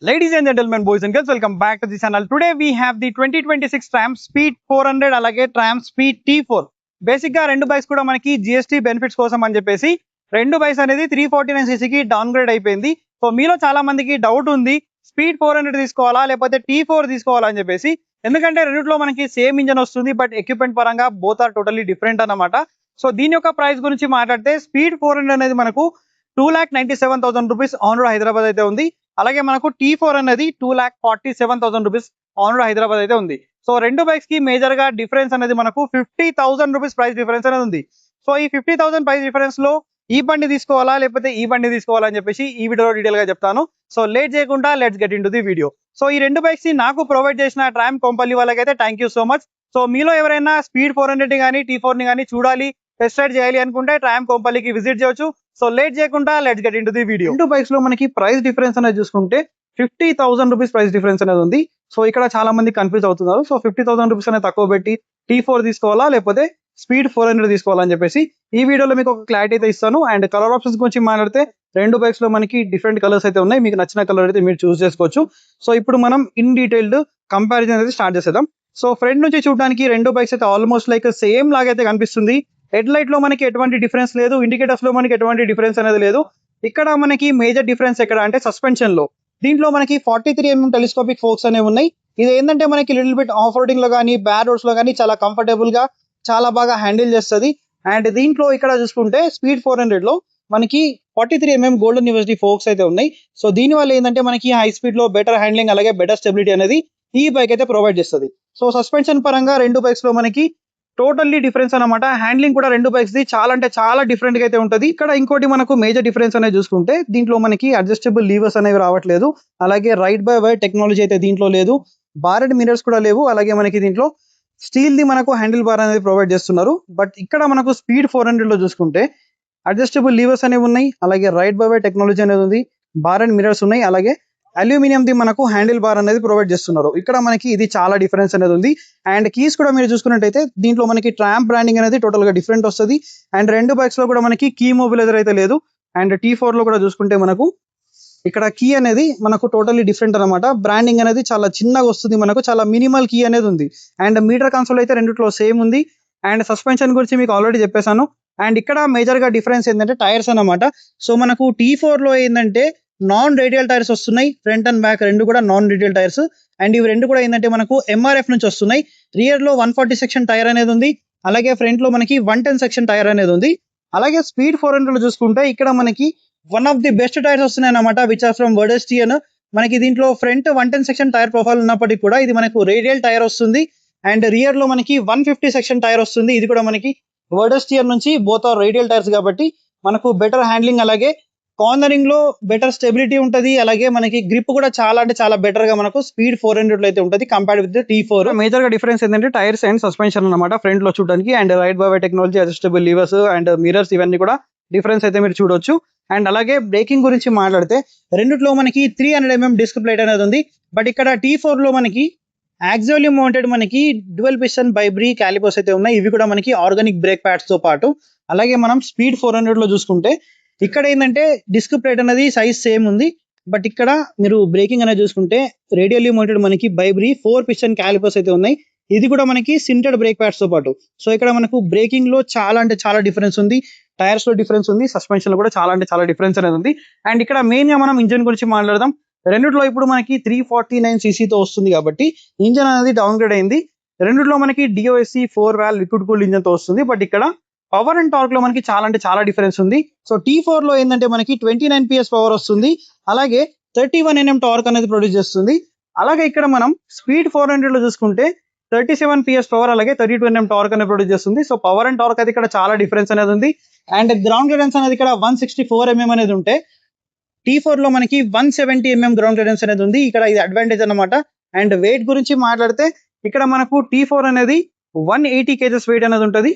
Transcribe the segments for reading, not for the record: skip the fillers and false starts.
Ladies and gentlemen, boys and girls, welcome back to the channel. Today we have the 2026 Triumph Speed 400 అలాగే Triumph Speed T4. Basic గా రెండు bikes కూడా మనకి GST benefits కోసం అని చెప్పేసి రెండు బైక్స్ అనేది 349 సీసీకి డౌన్ గ్రేడ్ అయిపోయింది. సో మీలో చాలా మందికి డౌట్ ఉంది, స్పీడ్ 400 తీసుకోవాలా లేకపోతే T4 తీసుకోవాలా అని చెప్పేసి. ఎందుకంటే రెండిట్లో మనకి సేమ్ ఇంజన్ వస్తుంది, బట్ ఎక్విప్మెంట్ పరంగా బోత్ ఆర్ టోటల్లీ డిఫరెంట్ అన్నమాట. సో దీని యొక్క ప్రైస్ గురించి మాట్లాడితే స్పీడ్ 400 అనేది మనకు 2,97,000 రూపీస్ ఆన్ రోడ్ హైదరాబాద్ అయితే ఉంది. అలాగే మనకు T4 అనేది 2,47,000 రూపీస్ ఆన్ రోడ్ హైదరాబాద్ అయితే ఉంది. సో రెండు బైక్స్ కి మేజర్ గా డిఫరెన్స్ అనేది మనకు 50,000 రూపీస్ ప్రైస్ డిఫరెన్స్ అనేది ఉంది. సో ఈ 50,000 ప్రైస్ డిఫరెన్స్ లో ఈ బండి తీసుకోవాలా లేకపోతే ఈ బండి తీసుకోవాలా అని చెప్పేసి ఈ వీడియోలో డీటెయిల్ గా చెప్తాను. సో లేట్ చేయకుండా let's get in to the video. So ఈ రెండు బైక్స్ ని నాకు ప్రొవైడ్ చేసిన ట్రామ్ కంపెనీ వాళ్ళకైతే thank you so much. So మీలో ఎవరైనా స్పీడ్ 400 కానీ T4 ని కానీ చూడాలి, టెస్ట్ రైడ్ చేయాలి అనుకుంటే ట్రామ్ కంపెనీకి విజిట్ చేయొచ్చు. సో లేట్ చేయకుండా let's get in to the video. రెండు బైక్స్ లో మనకి ప్రైస్ డిఫరెన్స్ అనేది చూసుకుంటే 50,000 రూపీస్ ప్రైస్ డిఫరెన్స్ అనేది ఉంది. సో ఇక్కడ చాలా మంది కన్ఫ్యూజ్ అవుతున్నారు. సో 50,000 రూపీస్ అనేది తక్కువ పెట్టి T4 తీసుకోవాలా లేకపోతే స్పీడ్ 400 తీసుకోవాలని చెప్పేసి ఈ వీడియోలో మీకు ఒక క్లారిటీ అయితే ఇస్తాను. అండ్ కలర్ ఆప్షన్స్ గురించి మాట్లాడితే రెండు బైక్స్ లో మనకి డిఫరెంట్ కలర్స్ అయితే ఉన్నాయి. మీకు నచ్చిన కలర్ అయితే మీరు చూస్ చేసుకోవచ్చు. సో ఇప్పుడు మనం ఇన్ డీటెయిల్డ్ కంపారిజన్ అయితే స్టార్ట్ చేసేద్దాం. సో ఫ్రంట్ నుంచి చూడడానికి రెండు బైక్స్ అయితే ఆల్మోస్ట్ లైక్ సేమ్ లాగా అయితే కనిపిస్తుంది. హెడ్ లైట్ లో మనకి ఎటువంటి డిఫరెన్స్ లేదు, ఇండికేటర్స్ లో మనకి ఎటువంటి డిఫరెన్స్ అనేది లేదు. ఇక్కడ మనకి మేజర్ డిఫరెన్స్ ఎక్కడ అంటే సస్పెన్షన్ లో. దీంట్లో మనకి 43mm టెలిస్కోపిక్ ఫోక్స్ అనేవి ఉన్నాయి. ఇది ఏంటంటే మనకి లిటిల్ బిట్ ఆఫ్ రోడింగ్ లో కానీ బ్యాడ్ రోడ్స్ లో కానీ చాలా కంఫర్టబుల్ గా చాలా బాగా హ్యాండిల్ చేస్తుంది. అండ్ దీంట్లో ఇక్కడ చూసుకుంటే స్పీడ్ 400 లో మనకి 43mm గోల్డెన్ యూనివర్సిటీ ఫోక్స్ అయితే ఉన్నాయి. సో దీని వల్ల ఏంటంటే మనకి హై స్పీడ్ లో బెటర్ హ్యాండ్లింగ్ అలాగే బెటర్ స్టెబిలిటీ అనేది ఈ బైక్ అయితే ప్రొవైడ్ చేస్తుంది. సో సస్పెన్షన్ పరంగా రెండు బైక్స్ లో మనకి టోటల్లీ డిఫరెన్స్ అనమాట. హ్యాండ్లింగ్ కూడా రెండు బైక్స్ ది చాలా అంటే చాలా డిఫరెంట్ గా అయితే ఉంటది. ఇక్కడ ఇంకోటి మనకు మేజర్ డిఫరెన్స్ అనేది చూసుకుంటే దీంట్లో మనకి అడ్జస్టబుల్ లీవర్స్ అనేవి రావట్లేదు. అలాగే రైట్ బై వైర్ టెక్నాలజీ అయితే దీంట్లో లేదు. బారెడ్ మిరర్స్ కూడా లేవు. అలాగే మనకి దీంట్లో స్టీల్ ది మనకు హ్యాండిల్ బార్ అనేది ప్రొవైడ్ చేస్తున్నారు. బట్ ఇక్కడ మనకు స్పీడ్ 400 లో చూసుకుంటే అడ్జస్టబుల్ లీవర్స్ అనేవి ఉన్నాయి. అలాగే రైట్ బై వైర్ టెక్నాలజీ అనేది ఉంది. బారెడ్ మిరర్స్ ఉన్నాయి. అలాగే అల్యూమినియం ది మనకు హ్యాండిల్ బార్ అనేది ప్రొవైడ్ చేస్తున్నారు. ఇక్కడ మనకి ఇది చాలా డిఫరెన్స్ అనేది ఉంది. అండ్ కీస్ కూడా మీరు చూసుకున్నట్టయితే దీంట్లో మనకి ట్రాంప్ బ్రాండింగ్ అనేది టోటల్ గా డిఫరెంట్ వస్తుంది. అండ్ రెండు బైక్స్ లో కూడా మనకి కీ మొబిలైజర్ అయితే లేదు. అండ్ T4 లో కూడా చూసుకుంటే మనకు ఇక్కడ కీ అనేది మనకు టోటల్లీ డిఫరెంట్ అనమాట. బ్రాండింగ్ అనేది చాలా చిన్నగా వస్తుంది, మనకు చాలా మినిమల్ కీ అనేది ఉంది. అండ్ మీటర్ కన్సోల్ అయితే రెండిట్లో సేమ్ ఉంది. అండ్ సస్పెన్షన్ గురించి మీకు ఆల్రెడీ చెప్పేశాను. అండ్ ఇక్కడ మేజర్ గా డిఫరెన్స్ ఏంటంటే టైర్స్ అనమాట. సో మనకు T4 లో ఏంటంటే నాన్ రేడియల్ టైర్స్ వస్తున్నాయి. ఫ్రంట్ అండ్ బ్యాక్ రెండు కూడా నాన్ రేడియల్ టైర్స్. అండ్ ఇవి రెండు కూడా ఏంటంటే మనకు MRF నుంచి వస్తున్నాయి. రియర్ లో 140 సెక్షన్ టైర్ అనేది ఉంది. అలాగే ఫ్రంట్ లో మనకి 110 సెక్షన్ టైర్ అనేది ఉంది. అలాగే స్పీడ్ 400 లో చూసుకుంటే ఇక్కడ మనకి one of the best tyres వస్తున్నాయి అనమాట, విచ్ ఆర్ ఫ్రమ్ వర్డెస్టియన్. మనకి దీంట్లో ఫ్రంట్ 110 సెక్షన్ టైర్ ప్రొఫైల్ ఉన్నప్పటికీ కూడా ఇది మనకు రేడియల్ టైర్ వస్తుంది. అండ్ రియర్ లో మనకి 150 సెక్షన్ టైర్ వస్తుంది. ఇది కూడా మనకి వర్డెస్టియన్ నుంచి, బోత్ ఆర్ రేడియల్ టైర్స్ కాబట్టి మనకు బెటర్ హ్యాండ్లింగ్ అలాగే కార్నరింగ్ లో బెటర్ స్టెబిలిటీ ఉంటది. అలాగే మనకి గ్రిప్ కూడా చాలా అంటే చాలా బెటర్ గా మనకు స్పీడ్ 400 లో అయితే ఉంటది కంపేర్డ్ విత్ T4. మేజర్ గా డిఫరెన్స్ ఏంటంటే టైర్స్ అండ్ సస్పెన్షన్ అనమాట ఫ్రంట్ లో చూడడానికి. And right by technology, adjustable levers and mirrors ఇవన్నీ కూడా డిఫరెన్స్ అయితే మీరు చూడొచ్చు. అండ్ అలాగే బ్రేకింగ్ గురించి మాట్లాడితే రెండిట్లో మనకి 300mm డిస్క్ ప్లేట్ అనేది ఉంది. బట్ ఇక్కడ T4 లో మనకి యాక్సియల్లీ మౌంటెడ్ మనకి డ్యువల్ పిస్టన్ బైబ్రీ క్యాలిపర్స్ అయితే ఉన్నాయి. ఇవి కూడా మనకి ఆర్గానిక్ బ్రేక్ ప్యాడ్స్ తో పాటు. అలాగే మనం స్పీడ్ 400 లో చూసుకుంటే ఇక్కడ ఏంటంటే డిస్క్ ప్లేట్ అనేది సైజ్ సేమ్ ఉంది. బట్ ఇక్కడ మీరు బ్రేకింగ్ అనేది చూసుకుంటే రేడియల్లీ మౌంటెడ్ మనకి బైబ్రీ 4 పిస్టన్ క్యాలిపర్స్ అయితే ఉన్నాయి. ఇది కూడా మనకి సింటెడ్ బ్రేక్ ప్యాడ్స్ తో పాటు. సో ఇక్కడ మనకు బ్రేకింగ్ లో చాలా అంటే చాలా డిఫరెన్స్ ఉంది. టైర్స్ లో డిఫరెన్స్ ఉంది. సస్పెన్షన్ లో కూడా చాలా అంటే చాలా డిఫరెన్స్ అనేది ఉంది. అండ్ ఇక్కడ మెయిన్ గా మనం ఇంజన్ గురించి మాట్లాడదాం. రెండిట్లో ఇప్పుడు మనకి 349 సీసీతో వస్తుంది కాబట్టి ఇంజన్ అనేది డౌన్ గ్రేడ్ అయింది. రెండిట్లో మనకి DOSC 4 valve liquid cooled engine తో వస్తుంది. బట్ ఇక్కడ పవర్ అండ్ టార్క్ లో మనకి చాలా అంటే చాలా డిఫరెన్స్ ఉంది. సో T4 లో ఏంటంటే మనకి 29 PS పవర్ వస్తుంది. అలాగే 31 Nm టార్క్ అనేది ప్రొడ్యూస్ చేస్తుంది. అలాగే ఇక్కడ మనం స్పీడ్ 400 లో చూసుకుంటే 37 PS పవర్ అలాగే 32 Nm టార్క్ అనేది ప్రొడ్యూస్ చేస్తుంది. సో పవర్ అండ్ టార్క్ అయితే ఇక్కడ చాలా డిఫరెన్స్ అనేది ఉంది. అండ్ గ్రౌండ్ క్లియరెన్స్ అనేది ఇక్కడ 164 mm అనేది ఉంటే T4 లో మనకి 170 mm గ్రౌండ్ క్లియరెన్స్ అనేది ఉంది. ఇక్కడ ఇది అడ్వాంటేజ్ అనమాట. అండ్ వెయిట్ గురించి మాట్లాడితే ఇక్కడ మనకు T4 అనేది 180 kgs వెయిట్ అనేది ఉంటుంది.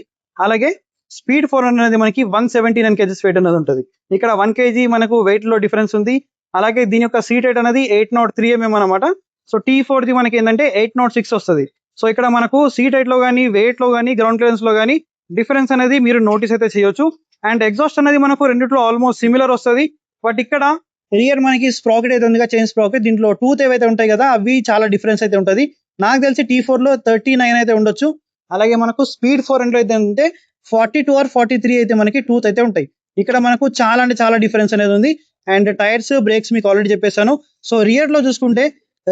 అలాగే స్పీడ్ 400 అనేది మనకి 179 kgs వెయిట్ అనేది ఉంటుంది. ఇక్కడ 1 kg మనకు వెయిట్ లో డిఫరెన్స్ ఉంది. అలాగే దీని యొక్క సీట్ హైట్ అనేది 803 mm అనమాట. సో T4 ది మనకి ఏంటంటే 806 వస్తుంది. సో ఇక్కడ మనకు సీట్ హైట్ లో కానీ వెయిట్ లో కానీ గ్రౌండ్ క్లియరెన్స్ లో కానీ డిఫరెన్స్ అనేది మీరు నోటీస్ అయితే చేయొచ్చు. అండ్ ఎగ్జాస్ట్ అనేది మనకు రెండిట్లో ఆల్మోస్ట్ సిమిలర్ వస్తుంది. బట్ ఇక్కడ రియర్ మనకి స్ప్రాకెట్ అయితే ఉందిగా, చైన్ స్ప్రాకెట్, దీంట్లో టూత్ ఏవైతే ఉంటాయి కదా అవి చాలా డిఫరెన్స్ అయితే ఉంటుంది. నాకు తెలిసి T4 లో 39 అయితే ఉండొచ్చు. అలాగే మనకు స్పీడ్ 400 అయితే ఉంటే 42 ఆర్ 43 అయితే మనకి టూత్ అయితే ఉంటాయి. ఇక్కడ మనకు చాలా అంటే చాలా డిఫరెన్స్ అనేది ఉంది. అండ్ టైర్స్, బ్రేక్స్ మీకు ఆల్రెడీ చెప్పేశాను. సో రియర్ లో చూసుకుంటే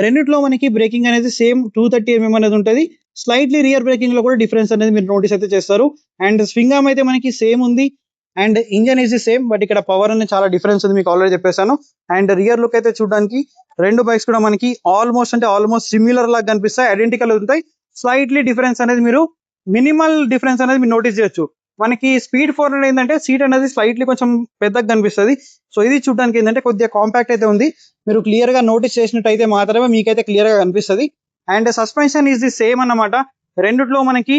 రెండిట్లో మనకి బ్రేకింగ్ అనేది సేమ్ 230 mm అనేది ఉంటుంది. స్లైట్లీ రియర్ బ్రేకింగ్ లో కూడా డిఫరెన్స్ అనేది మీరు నోటీస్ అయితే చేస్తారు. అండ్ స్వింగ్ ఆర్మ్ అయితే మనకి సేమ్ ఉంది. And engine is same, but ఇక్కడ పవర్ అనేది చాలా డిఫరెన్స్ ఉంది, మీకు ఆల్రెడీ చెప్పేశాను. అండ్ రియర్ లుక్ అయితే చూడడానికి రెండు బైక్స్ కూడా మనకి ఆల్మోస్ట్ సిమిలర్ లాగా కనిపిస్తాయి, ఐడెంటికల్ ఉంటాయి. స్లైట్లీ డిఫరెన్స్ అనేది మీరు మినిమల్ డిఫరెన్స్ అనేది మీరు నోటీస్ చేయొచ్చు. మనకి స్పీడ్ 400 ఏంటంటే సీట్ అనేది స్లైట్లీ కొంచెం పెద్దగా కనిపిస్తుంది. సో ఇది చూడడానికి ఏంటంటే కొద్దిగా కాంపాక్ట్ అయితే ఉంది. మీరు క్లియర్ గా నోటీస్ చేసినట్టయితే మాత్రమే మీకైతే క్లియర్ గా కనిపిస్తుంది. And suspension is the same అన్నమాట. రెండిట్లో మనకి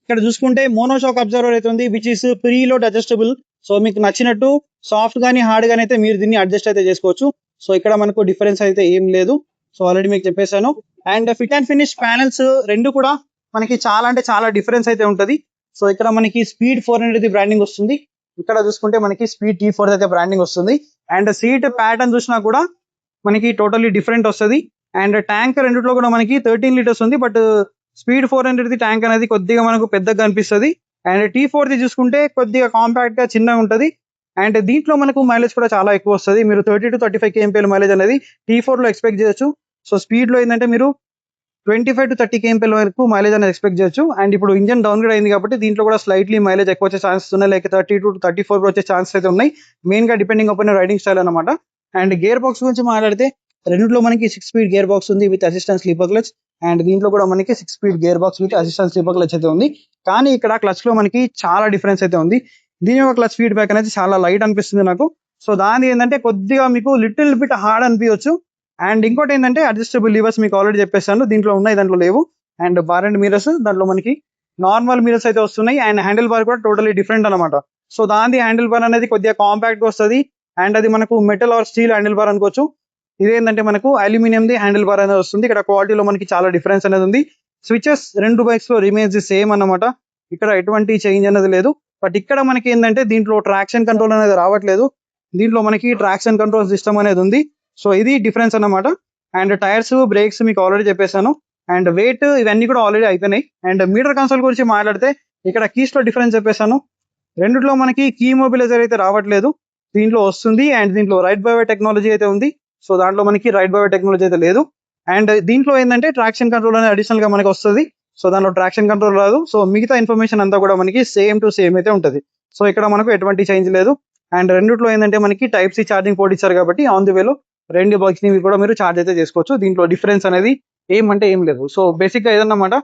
ఇక్కడ చూసుకుంటే మోనోషాక్ అబ్జర్వర్ అయితే ఉంది, which is pre load adjustable. So మీకు నచ్చినట్టు సాఫ్ట్ గానీ హార్డ్ గానీ అయితే మీరు దీన్ని అడ్జస్ట్ అయితే చేసుకోవచ్చు. సో ఇక్కడ మనకు డిఫరెన్స్ అయితే ఏం లేదు. సో ఆల్రెడీ మీకు చెప్పేశాను. And fit and finish panels రెండు కూడా మనకి చాలా అంటే చాలా డిఫరెన్స్ అయితే ఉంటుంది. సో ఇక్కడ మనకి స్పీడ్ 400 బ్రాండింగ్ వస్తుంది. ఇక్కడ చూసుకుంటే మనకి స్పీడ్ T4 అయితే బ్రాండింగ్ వస్తుంది. అండ్ సీట్ ప్యాటర్న్ చూసినా కూడా మనకి టోటల్లీ డిఫరెంట్ వస్తుంది. అండ్ ట్యాంక్ రెండిట్లో కూడా మనకి 13 లీటర్స్ ఉంది, బట్ స్పీడ్ 400 ట్యాంక్ అనేది కొద్దిగా మనకు పెద్దగా కనిపిస్తుంది. అండ్ T4 చూసుకుంటే కొద్దిగా కాంపాక్ట్ గా చిన్నగా ఉంటుంది. అండ్ దీంట్లో మనకు మైలేజ్ కూడా చాలా ఎక్కువ వస్తుంది. మీరు 30 to 35 kmpl మైలేజ్ అనేది T4 లో ఎక్స్పెక్ట్ చేయొచ్చు. సో స్పీడ్ లో ఏంటంటే మీరు 25 to 30 kmpl వరకు మైలేజ్ అనేది ఎక్స్పెక్ట్ చేయొచ్చు. అండ్ ఇప్పుడు ఇంజన్ డౌన్ గ్రేడ్ అయింది కాబట్టి దీంట్లో కూడా స్లైట్లీ మైలేజ్ ఎక్కువ వచ్చే ఛాన్సెస్ ఉన్నాయి, లైక్ 30 to 34 వచ్చే ఛాన్సెస్ అయితే ఉన్నాయి. మెయిన్ గా డిపెండింగ్ అపాన్ రైడింగ్ స్టైల్ అనమాట. అండ్ గేర్ బాక్స్ గురించి మాట్లాడితే రెండిట్లో మనకి 6 స్పీడ్ గేర్ బాక్స్ ఉంది with assistant sleeper clutch. And దీంట్లో కూడా మనకి 6 speed gear box with assistant sleeper clutch అయితే ఉంది. కానీ ఇక్కడ క్లచ్ లో మనకి చాలా డిఫరెన్స్ అయితే ఉంది. దీని యొక్క క్లచ్ ఫీడ్ బ్యాక్ అనేది చాలా లైట్ అనిపిస్తుంది నాకు. సో దాని ఏంటంటే కొద్దిగా మీకు లిటిల్ బిట్ హార్డ్ అనిపించవచ్చు. అండ్ ఇంకోటి ఏంటంటే అడ్జస్టబుల్ లివర్స్ మీకు ఆల్రెడీ చెప్పేసాను, దీంట్లో ఉన్నాయి, దాంట్లో లేవు. అండ్ బార్ అండ్ మిరర్స్ దాంట్లో మనకి నార్మల్ మిరర్స్ అయితే వస్తున్నాయి. అండ్ హ్యాండిల్ బార్ కూడా టోటలీ డిఫరెంట్ అనమాట. సో దాని హ్యాండిల్ బార్ అనేది కొద్దిగా కాంపాక్ట్ గా వస్తుంది. అండ్ అది మనకు metal are steel handle bar అనుకోవచ్చు. ఇదేంటంటే మనకు అల్యూమినియం ది హ్యాండిల్ బార్ అనేది వస్తుంది. ఇక్కడ క్వాలిటీలో మనకి చాలా డిఫరెన్స్ అనేది ఉంది. స్విచెస్ రెండు బైక్స్ లో రిమైన్స్ ది సేమ్ అన్నమాట. ఇక్కడ ఎటువంటి చేంజ్ అనేది లేదు. బట్ ఇక్కడ మనకి ఏంటంటే దీంట్లో ట్రాక్షన్ కంట్రోల్ అనేది రావట్లేదు, దీంట్లో మనకి ట్రాక్షన్ కంట్రోల్ సిస్టమ్ అనేది ఉంది. సో ఇది డిఫరెన్స్ అన్నమాట. అండ్ టైర్స్, బ్రేక్స్ మీకు ఆల్రెడీ చెప్పేశాను. అండ్ వెయిట్ ఇవన్నీ కూడా ఆల్రెడీ అయిపోయినాయి. అండ్ మీటర్ కన్సోల్ గురించి మాట్లాడితే ఇక్కడ కీస్ లో డిఫరెన్స్ చెప్పేశాను. రెండిట్లో మనకి కీ మొబిలైజర్ అయితే రావట్లేదు, దీంట్లో వస్తుంది. అండ్ దీంట్లో రైట్ బై వై టెక్నాలజీ అయితే ఉంది. సో దాంట్లో మనకి రైట్ బై వై టెక్నాలజీ అయితే లేదు. అండ్ దీంట్లో ఏంటంటే ట్రాక్షన్ కంట్రోల్ అనేది అడిషనల్ గా మనకి వస్తుంది. సో దాంట్లో ట్రాక్షన్ కంట్రోల్ రాదు. సో మిగతా ఇన్ఫర్మేషన్ అంతా కూడా మనకి సేమ్ టు సేమ్ అయితే ఉంటుంది. సో ఇక్కడ మనకు ఎటువంటి చేంజ్ లేదు. అండ్ రెండిట్లో ఏంటంటే మనకి టైప్ సి ఛార్జింగ్ పోర్ట్ ఇచ్చారు కాబట్టి ఆన్ ది వేలో రెండు బైక్స్ ని కూడా మీరు ఛార్జ్ అయితే చేసుకోవచ్చు. దీంట్లో డిఫరెన్స్ అనేది ఏమంటే ఏం లేదు. సో బేసిక్ గా ఏదన్నమాట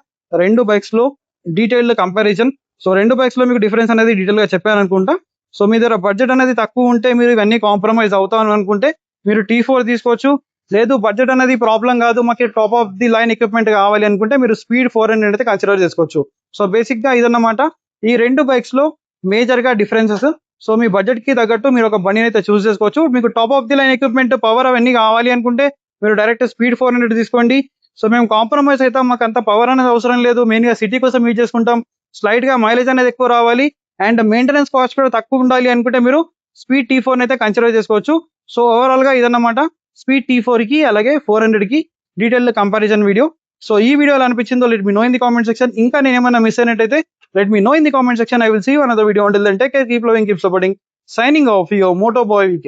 రెండు బైక్స్ లో డీటెయిల్డ్ కంపారిజన్. సో రెండు బైక్స్ లో మీకు డిఫరెన్స్ అనేది డీటెయిల్ గా చెప్పాను అనుకుంటా. సో మీ దగ్గర బడ్జెట్ అనేది తక్కువ ఉంటే మీరు ఇవన్నీ కాంప్రమైజ్ అవుతాను అనుకుంటే మీరు T4 తీసుకోవచ్చు. లేదు బడ్జెట్ అనేది ప్రాబ్లం కాదు, మాకు top of the line equipment కావాలి అనుకుంటే మీరు స్పీడ్ 400 అయితే కన్సిడర్ చేసుకోవచ్చు. సో బేసిక్ గా ఇదన్నమాట ఈ రెండు బైక్స్ లో మేజర్ గా డిఫరెన్సెస్. సో మీ బడ్జెట్ కి తగ్గట్టు మీరు ఒక బండిని అయితే చూస్ చేసుకోవచ్చు. మీకు top of the line equipment, power అవన్నీ కావాలి అనుకుంటే మీరు డైరెక్ట్ స్పీడ్ 400 తీసుకోండి. సో మేము కాంప్రమైజ్ అవుతాం, మాకు అంత పవర్ అనేది అవసరం లేదు, మెయిన్ గా సిటీ కోసం యూజ్ చేసుకుంటాం, స్లైట్ గా మైలేజ్ అనేది ఎక్కువ రావాలి అండ్ మెయింటెనెన్స్ కాస్ట్ కూడా తక్కువ ఉండాలి అనుకుంటే మీరు స్పీడ్ T4 అయితే కన్సిడర్ చేసుకోవచ్చు. సో ఓవరాల్ గా ఇదన్నమాట స్పీడ్ T4 కి అలాగే 400 కి డీటెయిల్డ్ కంపారిజన్ వీడియో. సో ఈ వీడియో ఎలా అనిపించిందో let me know in the comment section. ఇంకా నేను ఏమైనా మిస్ అయినట్టయితే let me know in the comment section. I will see you another video. Until then, take care, keep loving, keep supporting. Signing off, your Moto Boy VK.